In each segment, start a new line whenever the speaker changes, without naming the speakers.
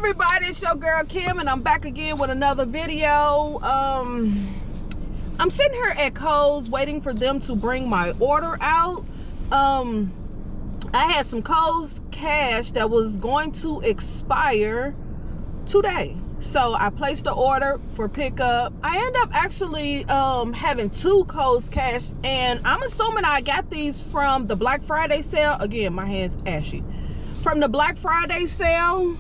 everybody, it's your girl Kim, and I'm back again with another video. I'm sitting here at Kohl's waiting for them to bring my order out. I had some Kohl's cash that was going to expire today, so I placed the order for pickup. I end up actually having 2 Kohl's cash, and I'm assuming I got these from the Black Friday sale. Again, my hand's ashy. From the Black Friday sale,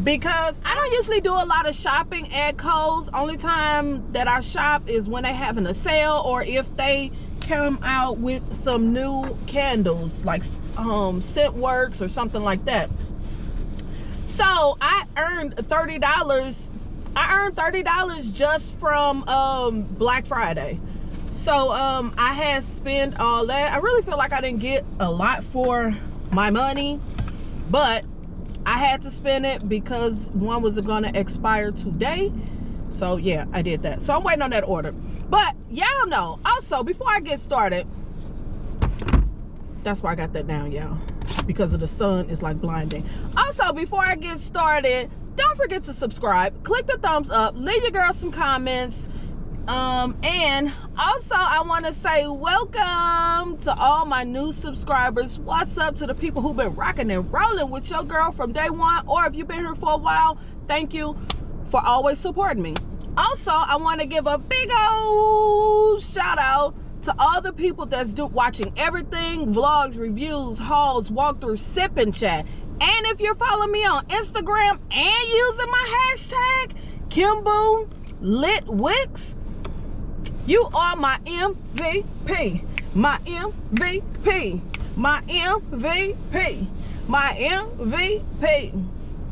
because I don't usually do a lot of shopping at Kohl's. Only time that I shop is when they having a sale, or if they come out with some new candles like Scent Works or something like that. So I earned $30. I earned $30 just from Black Friday. So I had spent all that. I really feel like I didn't get a lot for my money, but I had to spend it because one was going to expire today. So yeah, I did that. So I'm waiting on that order. But y'all know, also, before I get started, that's why I got that down, y'all, because of the sun is like blinding. Also, before I get started, don't forget to subscribe, click the thumbs up, leave your girl some comments. And also I want to say welcome to all my new subscribers. What's up to the people who've been rocking and rolling with your girl from day one, or if you've been here for a while, thank you for always supporting me. Also, I want to give a big old shout out to all the people that's watching everything: vlogs, reviews, hauls, walkthroughs, sip and chat. And if you're following me on Instagram and using my hashtag Kimble Wicks, you are my MVP, my MVP, my MVP, my MVP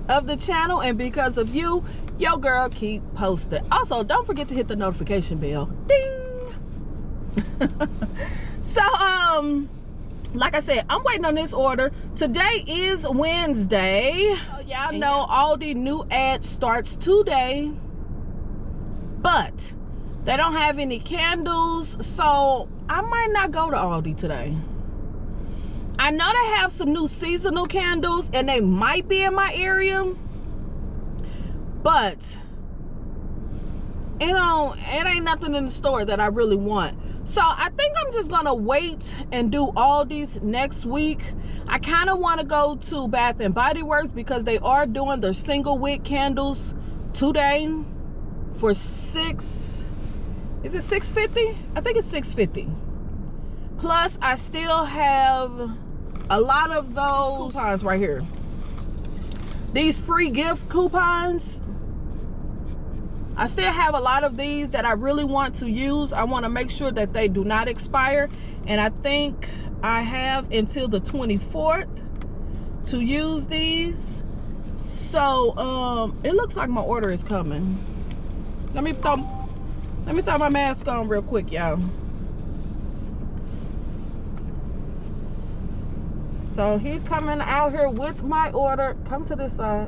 of the channel. And because of you, your girl keep posting. Also, don't forget to hit the notification bell. Ding! So, like I said, I'm waiting on this order. Today is Wednesday. So y'all know Aldi new ad starts today, but they don't have any candles, so I might not go to Aldi today. I know they have some new seasonal candles, and they might be in my area, but you know, it ain't nothing in the store that I really want. So I think I'm just gonna wait and do Aldi's next week. I kind of want to go to Bath and Body Works because they are doing their single wick candles today for is it $6.50? I think it's $6.50. Plus, I still have a lot of those coupons right here. These free gift coupons. I still have a lot of these that I really want to use. I want to make sure that they do not expire. And I think I have until the 24th to use these. So, it looks like my order is coming. Let me throw my mask on real quick, y'all. So he's coming out here with my order. Come to this side.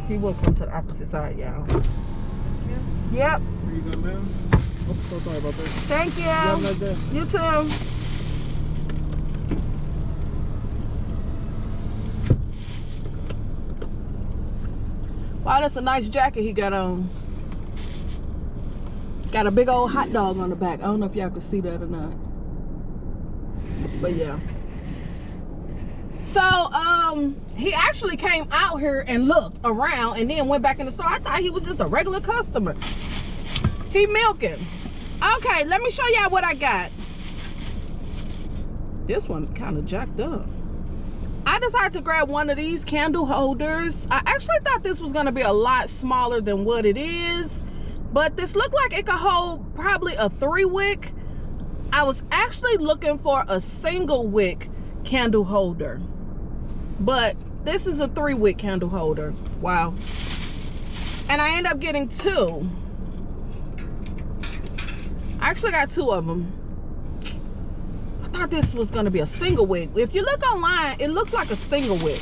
He will come to the opposite side, y'all. Yeah. Yep.
Where you going, ma'am? Oh, so sorry about that.
Thank you.
Have a nice day.
You too. Wow, that's a nice jacket he got on. Got a big old hot dog on the back. I don't know if y'all can see that or not. But yeah. So, he actually came out here and looked around and then went back in the store. I thought he was just a regular customer. He milking. Okay, let me show y'all what I got. This one kind of jacked up. I decided to grab one of these candle holders. I actually thought this was going to be a lot smaller than what it is, but this looked like it could hold probably a 3-wick. I was actually looking for a single wick candle holder, but this is a 3-wick candle holder. Wow. And I ended up getting 2. I actually got 2 of them. I thought this was going to be a single wick. If you look online, it looks like a single wick.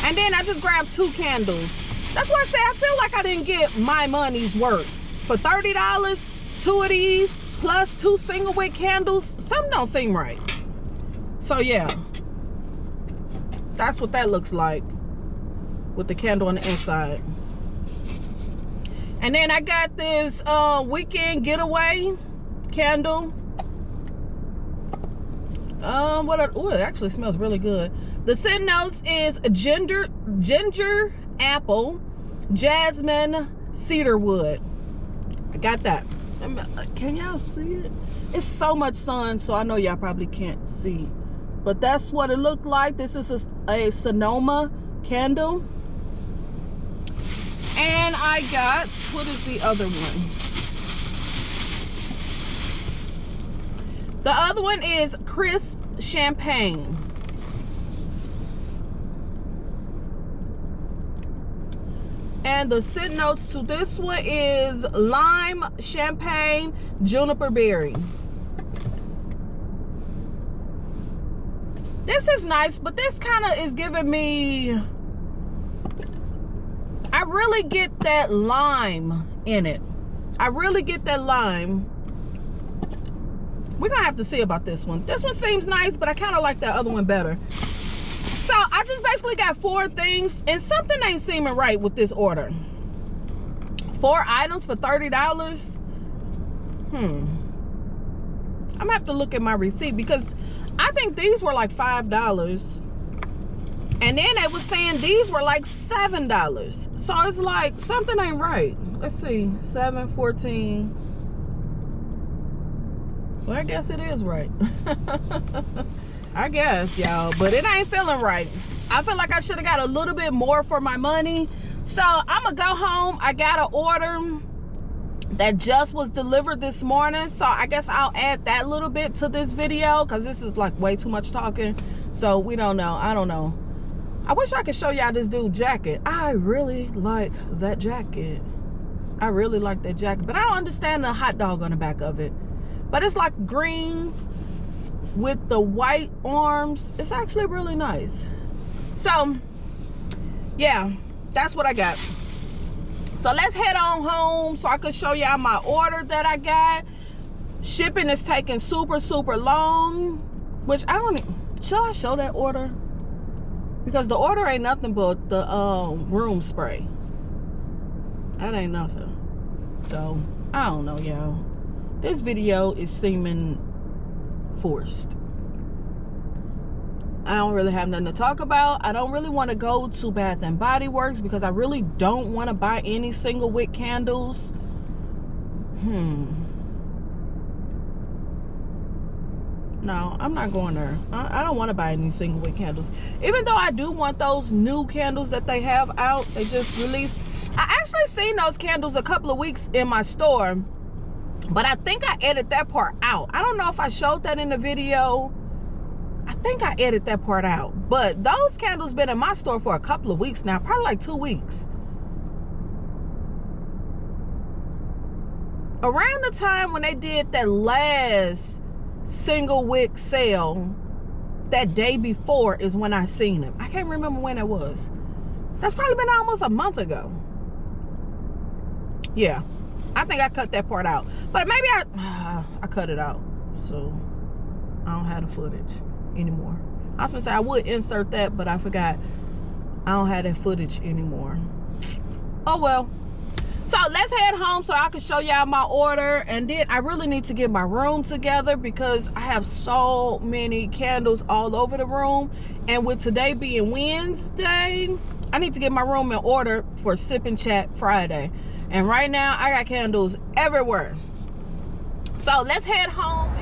And then I just grabbed 2 candles. That's why I say I feel like I didn't get my money's worth. For $30, 2 of these plus 2 single wick candles, something don't seem right. So yeah, that's what that looks like with the candle on the inside. And then I got this weekend getaway candle. Oh, it actually smells really good. The scent notes is ginger, apple, jasmine, cedarwood. I got that. Can y'all see it? It's so much sun, so I know y'all probably can't see. But that's what it looked like. This is a Sonoma candle. And I got, what is the other one? The other one is crisp champagne. And the scent notes to this one is lime, champagne, juniper berry. This is nice, but this kind of is giving me, I really get that lime in it. I really get that lime. We're gonna have to see about this one. This one seems nice, but I kind of like that other one better. So I just basically got 4 things, and something ain't seeming right with this order. 4 items for $30. I'm gonna have to look at my receipt, because I think these were like $5. And then they was saying these were like $7. So it's like something ain't right. Let's see, 7, 14. Well, I guess it is right. I guess, y'all, but it ain't feeling right. I feel like I should have got a little bit more for my money. So I'm gonna go home. I got an order that just was delivered this morning, so I guess I'll add that little bit to this video, because this is like way too much talking. So we don't know. I don't know. I wish I could show y'all this dude's jacket. I really like that jacket. I really like that jacket, but I don't understand the hot dog on the back of it. But it's like green with the white arms. It's actually really nice. So yeah, that's what I got. So let's head on home so I can show y'all my order that I got. Shipping is taking super long, which I don't, shall I show that order? Because the order ain't nothing but the room spray. That ain't nothing. So I don't know, y'all. This video is seeming forced. I don't really have nothing to talk about. I don't really want to go to Bath and Body Works, because I really don't want to buy any single wick candles. No, I'm not going there. I don't want to buy any single wick candles. Even though I do want those new candles that they have out. They just released. I actually seen those candles a couple of weeks in my store, but I think I edited that part out. I don't know if I showed that in the video. I think I edited that part out. But those candles been in my store for a couple of weeks now. Probably like 2 weeks. Around the time when they did that last single wick sale, that day before is when I seen them. I can't remember when it was. That's probably been almost a month ago. Yeah. I think I cut that part out, but maybe I cut it out, so I don't have the footage anymore. I was gonna say I would insert that, but I forgot I don't have that footage anymore. Oh well. So let's head home so I can show y'all my order, and then I really need to get my room together, because I have so many candles all over the room, and with today being Wednesday, I need to get my room in order for Sip and Chat Friday. And right now, I got candles everywhere. So let's head home.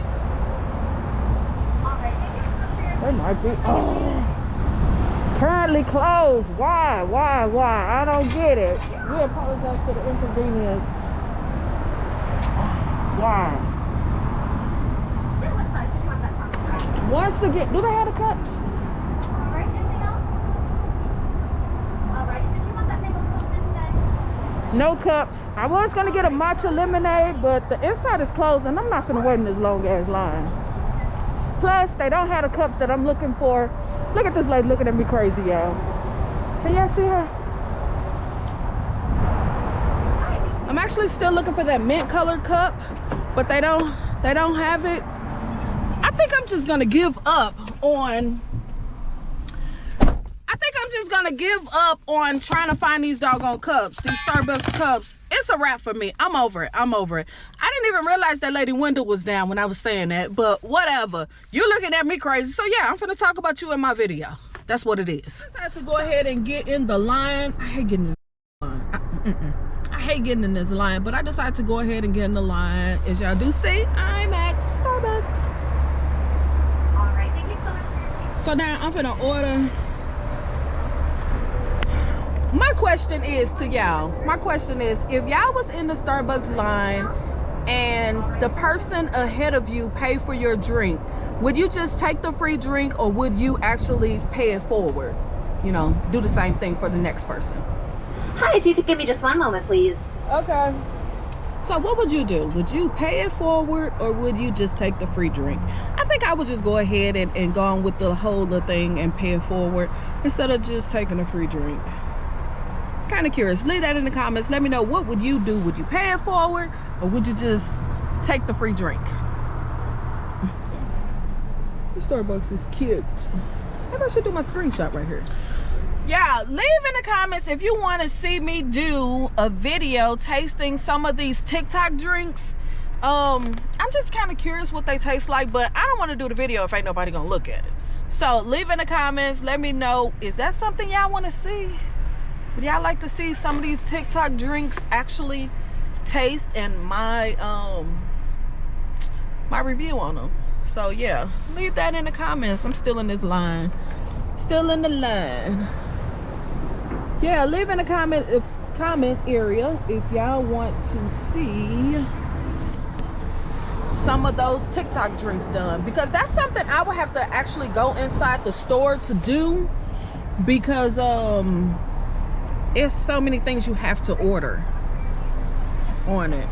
They might be, currently closed. Why? I don't get it. We apologize for the inconvenience. Why? Once again, do they have the cups? No cups. I was gonna get a matcha lemonade, but the inside is closed, and I'm not gonna wait in this long ass line. Plus, they don't have the cups that I'm looking for. Look at this lady looking at me crazy, y'all. Can y'all see her? I'm actually still looking for that mint colored cup, but they don't have it. I think I'm just gonna give up on, I think I'm just gonna give up on trying to find these doggone cups, these Starbucks cups. It's a wrap for me. I'm over it. I'm over it. I didn't even realize that lady window was down when I was saying that, but whatever. You're looking at me crazy. So yeah, I'm gonna talk about you in my video. That's what it is. I decided to go ahead and get in the line. I hate getting in the line. I hate getting in this line, but I decided to go ahead and get in the line. As y'all do see, I'm at Starbucks.
All right, thank you so much for your patience.
So now I'm gonna order. My question is to y'all. My question is, if y'all was in the Starbucks line and the person ahead of you paid for your drink, would you just take the free drink, or would you actually pay it forward? You know, do the same thing for the next person.
Hi, if you could give me just one moment, please.
Okay. So what would you do? Would you pay it forward, or would you just take the free drink? I think I would just go ahead and go on with the whole little thing and pay it forward instead of just taking a free drink. Kind of curious. Leave that in the comments. Let me know, what would you do? Would you pay it forward, or would you just take the free drink? Starbucks is cute. Maybe I should do my screenshot right here. Yeah, leave in the comments if you want to see me do a video tasting some of these TikTok drinks. I'm just kind of curious what they taste like, but I don't want to do the video if ain't nobody gonna look at it. So leave in the comments. Let me know, is that something y'all want to see? Would y'all like to see some of these TikTok drinks actually taste and my my review on them? So yeah, leave that in the comments. I'm still in this line. Still in the line. Yeah, leave in the comment area if y'all want to see some of those TikTok drinks done, because that's something I would have to actually go inside the store to do, because it's so many things you have to order on it.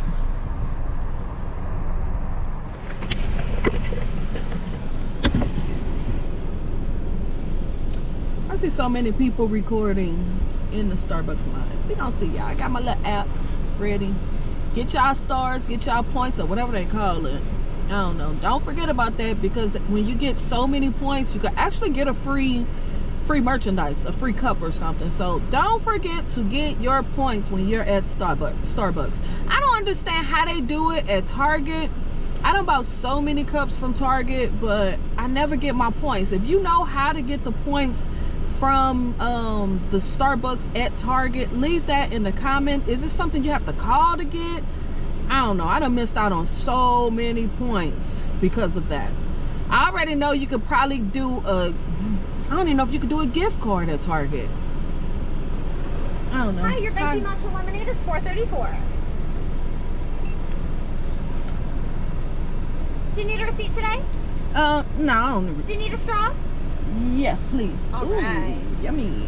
I see so many people recording in the Starbucks line. We gonna see y'all. I got my little app ready. Get y'all stars, get y'all points, or whatever they call it. I don't know. Don't forget about that, because when you get so many points, you can actually get a free merchandise, a free cup or something. So don't forget to get your points when you're at Starbucks. I don't understand how they do it at Target. I done bought so many cups from Target, but I never get my points. If you know how to get the points from the Starbucks at Target, leave that in the comment. Is it something you have to call to get? I don't know. I done missed out on so many points because of that. I already know you could probably do I don't even know if you could do a gift card at Target. I don't know.
Hi, your venti matcha lemonade is $4.34. Do you need a receipt today?
No, I don't need.
Do you need a straw?
Yes, please.
All
Ooh,
right.
yummy.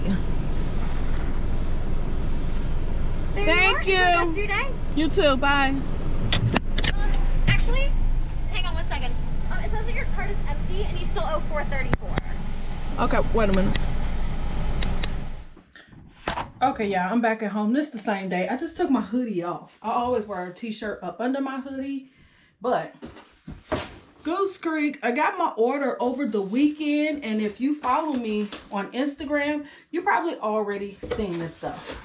There
Thank
you.
you.
Enjoy the rest of your day.
You too. Bye.
Actually, hang on 1 second. It says that your card is empty and you still owe $4.34.
Okay, wait a minute. Okay, yeah, I'm back at home. This is the same day. I just took my hoodie off. I always wear a t-shirt up under my hoodie, but Goose Creek, I got my order over the weekend, and if you follow me on Instagram, you probably already seen this stuff.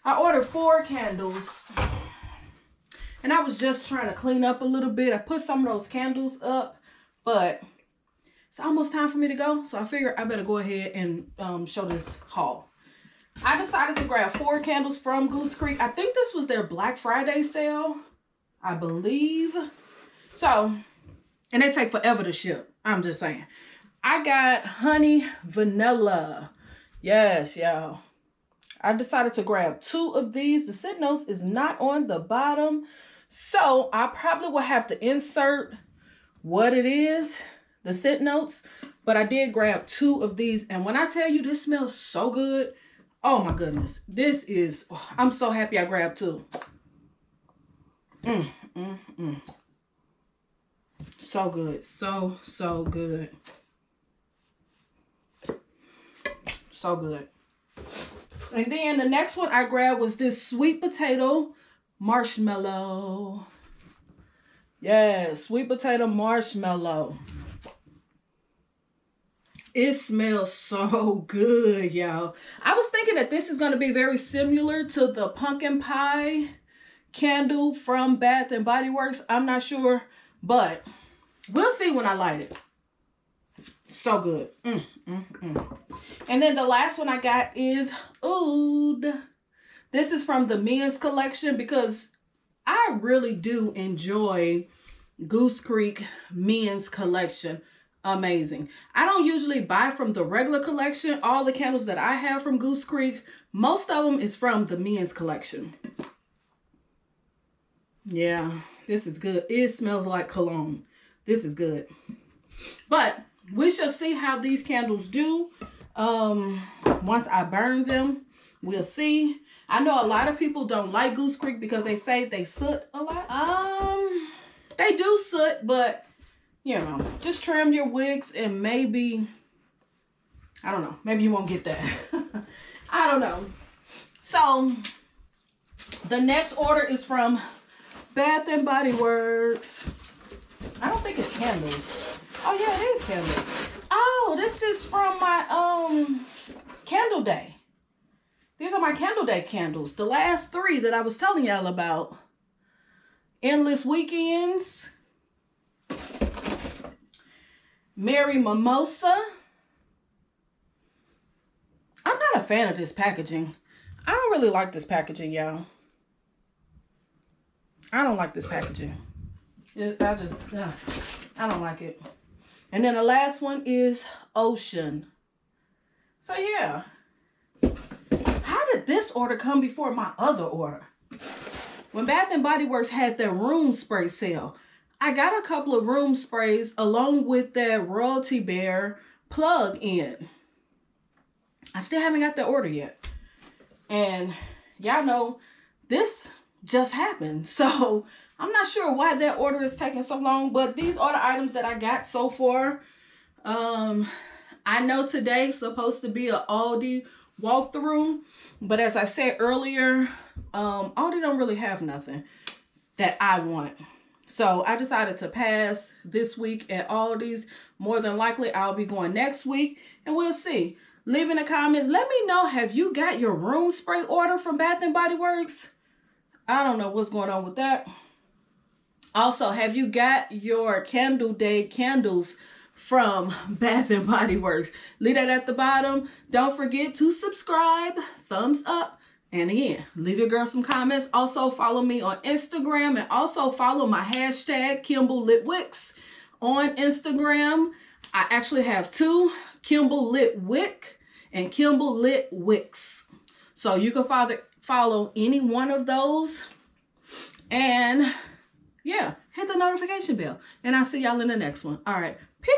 I ordered 4 candles, and I was just trying to clean up a little bit. I put some of those candles up, but it's almost time for me to go, so I figured I better go ahead and show this haul. I decided to grab 4 candles from Goose Creek. I think this was their Black Friday sale, I believe. So, and they take forever to ship. I'm just saying. I got honey vanilla. Yes, y'all. I decided to grab 2 of these. The scent notes is not on the bottom, so I probably will have to insert what it is, the scent notes, but I did grab 2 of these, and when I tell you this smells so good, oh my goodness, this is, I'm so happy I grabbed 2. So good, so good, so good. And then the next one I grabbed was this sweet potato marshmallow. Yeah, sweet potato marshmallow. It smells so good, y'all. I was thinking that this is going to be very similar to the pumpkin pie candle from Bath and Body Works. I'm not sure, but we'll see when I light it. So good. And then the last one I got is Oud. This is from the men's collection because I really do enjoy Goose Creek men's collection. Amazing. I don't usually buy from the regular collection. All the candles that I have from Goose Creek, most of them is from the men's collection. Yeah, this is good. It smells like cologne. This is good. But we shall see how these candles do. Once I burn them, we'll see. I know a lot of people don't like Goose Creek because they say they soot a lot. They do soot, but you know, just trim your wicks and maybe, I don't know, maybe you won't get that. I don't know. So the next order is from Bath and Body Works. I don't think it's candles. Oh yeah, it is candles. Oh, this is from my candle day. These are my candle day candles. The last 3 that I was telling y'all about. Endless Weekends. Merry Mimosa. I'm not a fan of this packaging. I don't really like this packaging, y'all. I don't like this packaging. I don't like it. And then the last one is Ocean. So yeah. How did this order come before my other order? When Bath and Body Works had their room spray sale, I got a couple of room sprays along with their Royalty Bear plug-in. I still haven't got the order yet. And y'all know this just happened. So I'm not sure why that order is taking so long, but these are the items that I got so far. I know today's supposed to be an Aldi walkthrough, but as I said earlier, Aldi don't really have nothing that I want. So I decided to pass this week at Aldi's. More than likely, I'll be going next week, and we'll see. Leave in the comments. Let me know, have you got your room spray order from Bath and Body Works? I don't know what's going on with that. Also, have you got your Candle Day candles from Bath and Body Works? Leave that at the bottom. Don't forget to subscribe, thumbs up, and again, leave your girl some comments. Also, follow me on Instagram and also follow my hashtag Kimble Lit Wicks on Instagram. I actually have 2, Kimble Lit Wick and Kimble Lit Wicks. So you can follow any one of those. And yeah, hit the notification bell. And I'll see y'all in the next one. All right. Peace.